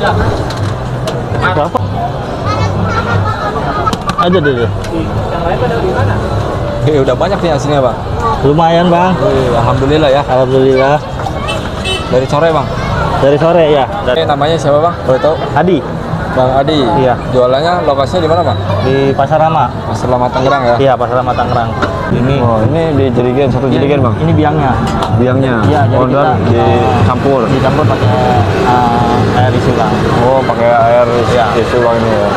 Berapa? Ada deh. Yang lain pada di mana? Udah banyak nih hasilnya bang. Lumayan bang. Alhamdulillah ya. Alhamdulillah. Dari sore bang. Dari sore ya. Ini namanya siapa bang? Boleh tahu? Adi Bang Adi. Iya. Jualannya lokasinya di mana bang? di Pasar Rama. Pasar Lama Tangerang ya. Iya Pasar Rama Tangerang. Ini. Oh ini di jerigen, satu jerigen bang. Ini biangnya. Biangnya. Iya. Jadi Order kita dicampur. dicampur pakai air isi bang. Oh pakai air Iya. isi bang ini ya.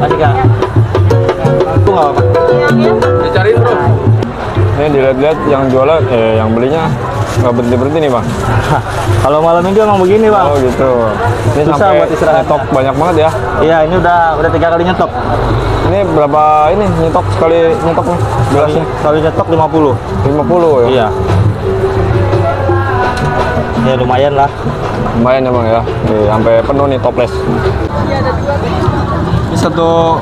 Masih kak. Itu nggak apa-apa. Dicariin bro. Ini dilihat-lihat yang jualan, yang belinya nggak berhenti nih bang. Kalau malam minggu emang begini bang. Oh gitu. Ini Susah sampai buat istirahat. nyetok banyak banget ya. Iya ini udah 3 kali nyetok. Ini berapa ini nyetok sekali nyetok nih gelasnya? Kali nyetok 50. 50 ya? Iya. Ya lumayan lah. Lumayan ya bang ya. Nih, sampai penuh nih toples. Ini satu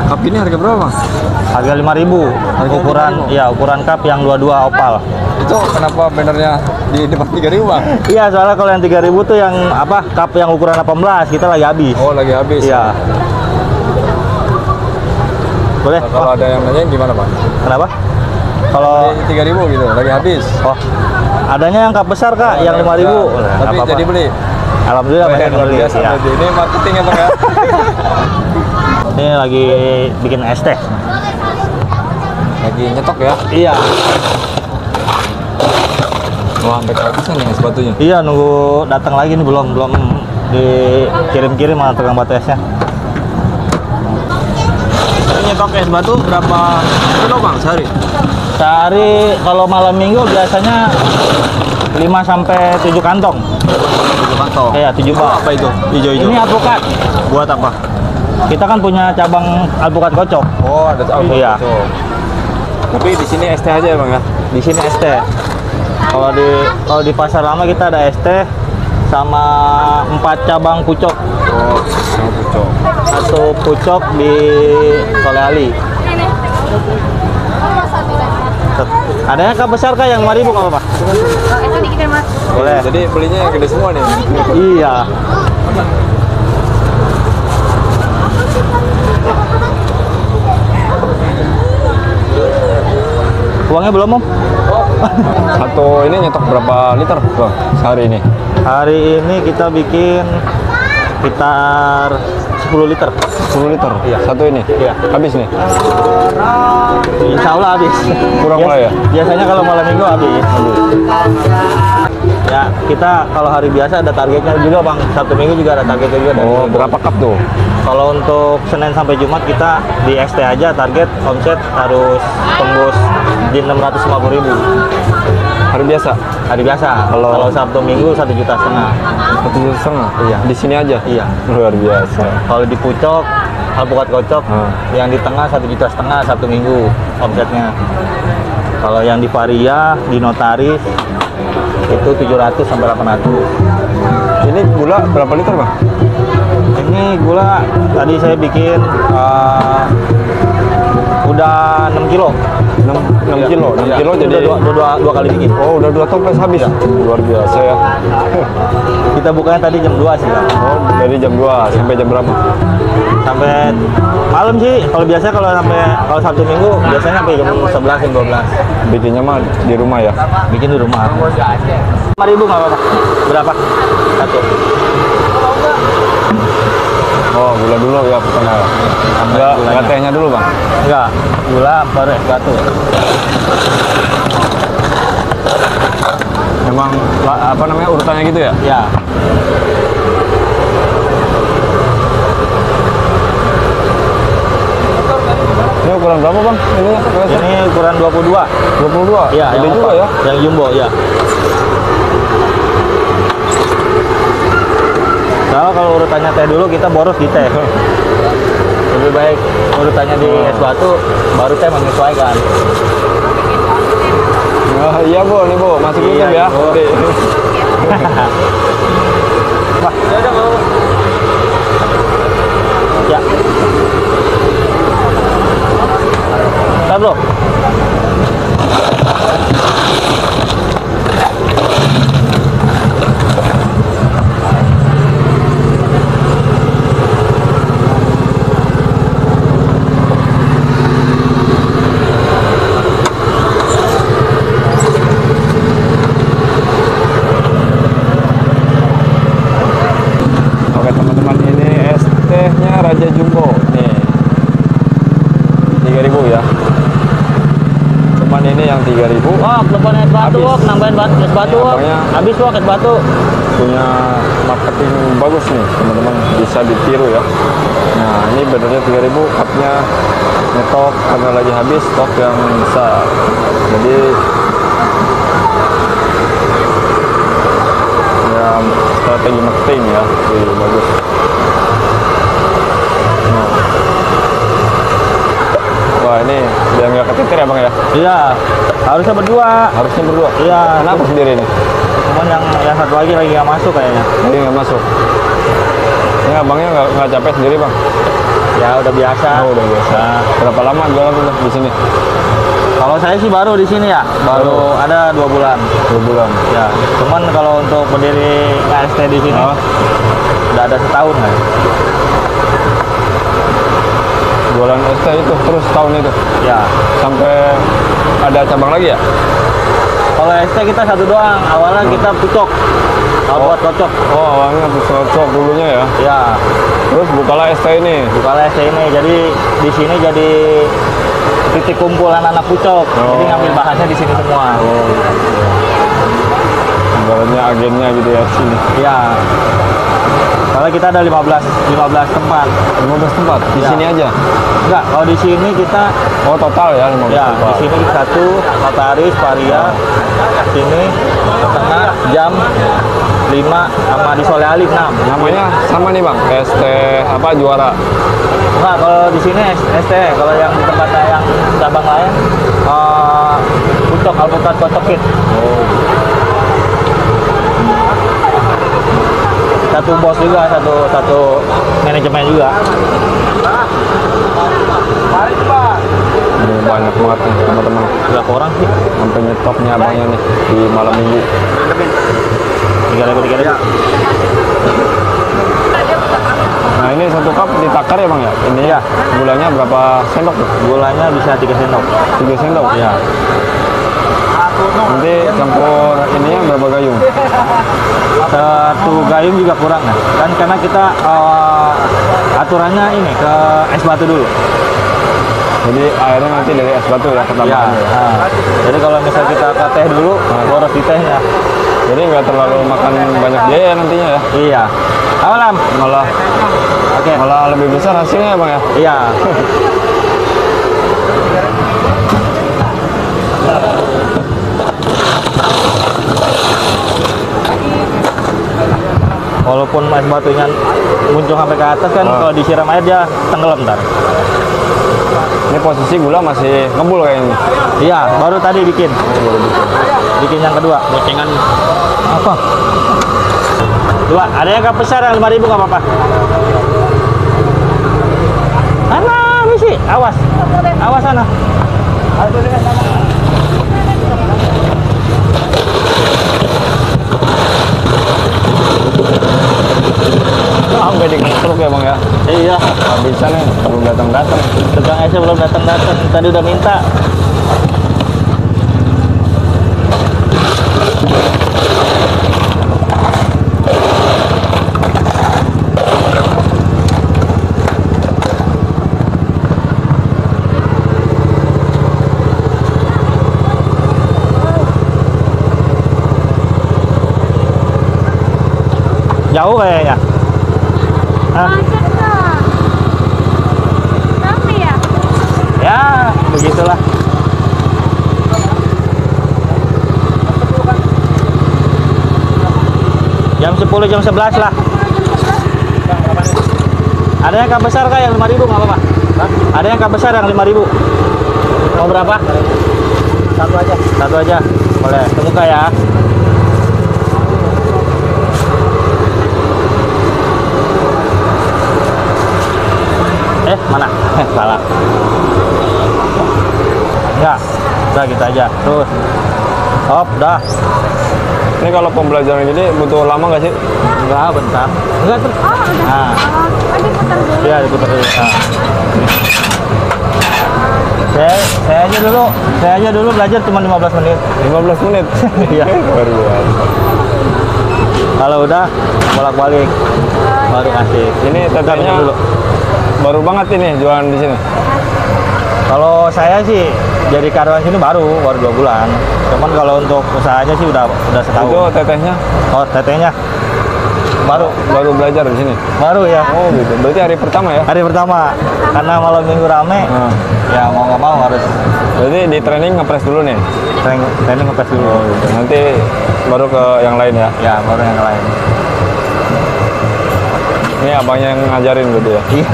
cup ini harga berapa bang? Harga 5.000. Ukuran 5.000. ya ukuran cup yang 22 opal. Itu kenapa bannernya di depan 3.000 bang? Iya soalnya kalau yang 3.000 tuh yang apa cup yang ukuran 18 kita lagi habis. Oh lagi habis. Iya. Boleh? Kalau ada yang nanyain gimana bang? Kenapa? Kalau 3.000 gitu, lagi habis. oh adanya yang cup besar kak, yang 5.000. Tapi jadi beli. Alhamdulillah banyak yang Luar beli. biasa Iya. berarti. Ini marketing ya bang ya? Ini lagi bikin es teh. Lagi nyetok ya? Iya. Wah sampai kehabisan nih es batunya. Iya nunggu datang lagi nih belum dikirim-kirim sama tukang batu esnya. Nyetok es batu berapa kilo bang sehari? Sehari kalau malam minggu biasanya 5 sampai 7 kantong. 7 kantong. Iya, 7 bak. Apa itu? Hijau-hijau. Ini alpukat. Buat apa? Kita kan punya cabang alpukat kocok. Oh, ada alpukat. Iya. Tapi di sini es teh aja ya, Bang ya? Di sini es teh. Kalau di Pasar Lama kita ada es teh sama 4 cabang pucok. Oh, sama pucok. Satu pucok di Soleali. Adanya kak besar kak yang 5.000 nggak apa-apa? Itu dikirim mas. Boleh. Jadi belinya yang gede semua nih. Iya. Uangnya belum om? Satu ini nyetok berapa liter bang sehari ini? Hari ini kita bikin sekitar 10 liter. 10 liter? Iya. Satu ini? Iya. Habis nih? Insya Allah habis. Kurang lah ya? Biasanya kalau malam minggu habis. Ya kita kalau hari biasa ada targetnya juga bang. Sabtu minggu juga ada targetnya juga. Oh, berapa cup tuh? Kalau untuk Senin sampai Jumat kita di ST aja target omset harus tembus di 650.000. Hari biasa? Hari biasa. Kalau Sabtu Minggu 1,5 juta. 1,5 juta? Iya. Di sini aja? Iya. Luar biasa. Kalau di Pucok, alpukat kocok, yang di tengah 1,5 juta Sabtu Minggu omsetnya. Kalau yang di Varia, di Notaris itu 700 sampai 800. Ini gula berapa liter bang? Ini gula tadi saya bikin udah 6 kilo. 6 kilo? 6 Iya. kilo jadi dua kali bikin. Oh udah 2 toples habis? Iya. Luar biasa ya. Kita bukanya tadi jam 2 sih bang. Oh dari jam 2 sampai jam berapa? Sampai malam sih. Kalau biasa kalau Sabtu Minggu biasanya sampai jam 11 jam 12. Bikinnya mah di rumah ya? Bikin di rumah. 5.000 nggak apa-apa. Berapa? Satu. Oh gula dulu ya pertama. Enggak tehnya dulu bang? Enggak. Gula baru es batu. Memang apa namanya urutannya gitu ya? Ya. Ini ukuran berapa bang? Ini ukuran 22. 22? Iya, Gede yang juga apa? ya? Yang jumbo ya. Kalau urutannya teh dulu kita boros di teh. Lebih baik urutannya di es batu baru teh menyesuaikan. Oh, iya bu, nih bu, masih Iya, ya. Bu. Wah, ya udah mau. Ya. Bentar, bro. Oke teman-teman, ini es tehnya Raja Jumbo nih 3.000 ya. Cuman ini yang 3.000 telepon es batu, Habis. nambahin es batu, Abangnya habis es batu. punya marketing bagus nih teman-teman, bisa ditiru ya. Nah ini benernya 3.000, cupnya nyetok karena lagi habis stok yang besar, jadi ya strategi marketing ya. Wih, bagus. Nah. Wah ini biar nggak keteter ya bang ya. Iya, harusnya berdua. Harusnya berdua. Iya. Kenapa sendiri nih? Cuman yang satu lagi nggak masuk kayaknya. Jadi nggak masuk. Ini abangnya nggak capek sendiri bang? Ya udah biasa. Oh udah biasa. Berapa lama jualan udah di sini? Kalau saya sih baru di sini ya, baru ada 2 bulan. 2 bulan. Ya, cuman kalau untuk berdiri KST di sini udah ada setahun kan. Jualan ST itu terus tahun itu Ya, sampai ada cabang lagi ya? kalau ST kita satu doang. Awalnya kita pucok, buat cocok. Oh awalnya cocok dulunya ya. Ya, Terus bukalah ST ini. bukalah ST ini. Jadi di sini jadi titik kumpul anak-anak pucok. Jadi ngambil bahannya di sini semua. Ibaratnya agennya gitu ya sini. Ya. Kalau kita ada 15 tempat. 15 tempat di Ya. sini aja. Enggak, kalau di sini kita Oh total ya 15 ya tempat. di sini satu notaris varia, sini tengah jam 5 sama di Soleh Alif 6. Namanya sama nih bang, ST apa juara? Enggak, kalau di sini ST, kalau yang di tempat yang cabang lain pucok alpukat kocokin. Satu bos juga, satu manajemen juga. Ini banyak banget nih teman-teman. Berapa orang sih? Sampai nyetoknya abangnya nih di malam minggu. 3.000. Nah ini satu cup ditakar ya bang ya? Ini Ya. gulanya berapa sendok tuh? Gulanya bisa 3 sendok. 3 sendok? Ya. Nanti campur ininya berapa gayung? Satu gayung juga kurang ya. Dan karena kita aturannya ini ke es batu dulu. Jadi airnya nanti dari es batu ya Ya. ketambahan ya. Nah, jadi kalau misal kita ke teh dulu, boros di tehnya. Jadi nggak terlalu makan banyak biaya nantinya ya. Iya. Awalam. Malah Oke. malah lebih besar hasilnya ya bang ya. Iya. Walaupun es batunya muncul sampai ke atas kan, kalau disiram air dia tenggelam ntar. Ini posisi gula masih ngebul kayaknya. Iya, baru tadi bikin. Bikin yang kedua. Gocengan Apa? Dua, ada yang cup besar yang 5.000 nggak apa-apa. Sana, misi, awas. Awas sana. Sampai di truk ya bang ya. Iya, Habisan nih belum datang-datang. tukang esnya belum datang-datang. Tadi udah minta. Jauh kayaknya. Hah? Macet lah. Rame ya? Ya, begitulah. Jam 10, jam 11 lah. Ada yang cup besar kah yang 5.000 nggak apa-apa? Ada yang cup besar yang 5.000. Mau berapa? Satu aja. Satu aja. Boleh. Tunggu kak ya. Mana? Salah. Enggak. Udah gitu aja. Terus. Stop, dah. Ini kalau pembelajaran gini butuh lama nggak sih? Enggak, bentar. Enggak tuh. Oh, udah. Nah. Oh, diputar dulu. Iya, diputar dulu. Nah. Saya aja dulu belajar cuma 15 menit. 15 menit? Iya. Luar biasa. Kalau udah bolak-balik baru kasih. Ini tetehnya dulu. baru banget ini jualan di sini. Kalau saya sih jadi karyawan sini baru 2 bulan. Cuman kalau untuk usahanya sih udah Itu setahun. tetehnya Oh, tetehnya baru belajar di sini. baru ya. Oh gitu. Berarti hari pertama ya? Hari pertama karena malam minggu rame. Nah, Ya mau nggak mau harus berarti di training ngepres dulu nih. training ngepres dulu. Oh gitu. Nanti baru ke yang lain ya. Ya baru yang lain. Ini abangnya yang ngajarin berarti ya. Iya.